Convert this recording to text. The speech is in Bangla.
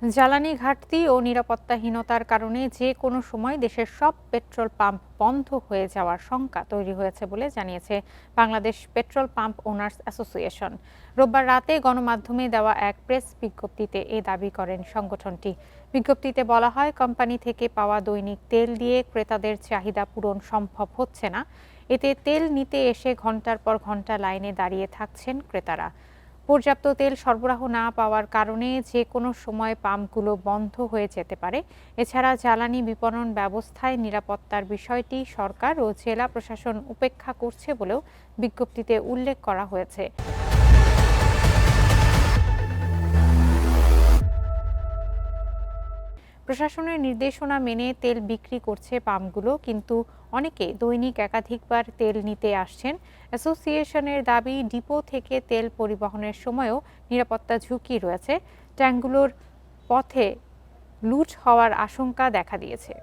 জ্বালানি ঘাটতি ও নিরাপত্তাহীনতার কারণে যে কোনো সময় দেশের সব পেট্রোল পাম্প বন্ধ হয়ে যাওয়ার শঙ্কা তৈরি হয়েছে বলে জানিয়েছে Bangladesh petrol pump owners association. রোববার রাতে গণমাধ্যমে দেওয়া এক প্রেস বিজ্ঞপ্তিতে এ দাবি করেন সংগঠনটি। বিজ্ঞপ্তিতে বলা হয়, কোম্পানি থেকে পাওয়া দৈনিক তেল দিয়ে ক্রেতাদের চাহিদা পূরণ সম্ভব হচ্ছে না। এতে তেল নিতে এসে ঘন্টার পর ঘন্টা লাইনে দাঁড়িয়ে থাকছেন ক্রেতারা। পর্যাপ্ত তেল সরবরাহ না পাওয়ার কারণে যে কোনো সময় পাম্পগুলো বন্ধ হয়ে যেতে পারে। এছাড়া জ্বালানি বিপণন ব্যবস্থায় নিরাপত্তার বিষয়টি সরকার ও জেলা প্রশাসন উপেক্ষা করছে বলেও বিজ্ঞপ্তিতে উল্লেখ করা হয়েছে। প্রশাসনের নির্দেশনা মেনে তেল বিক্রি করছে পাম্পগুলো, কিন্তু অনেকে দৈনিক একাধিকবার তেল নিতে আসছেন। অ্যাসোসিয়েশনের দাবি, ডিপো থেকে তেল পরিবহনের সময়ও নিরাপত্তা ঝুঁকি রয়েছে। ট্যাঙ্কগুলোর পথে লুট হওয়ার আশঙ্কা দেখা দিয়েছে।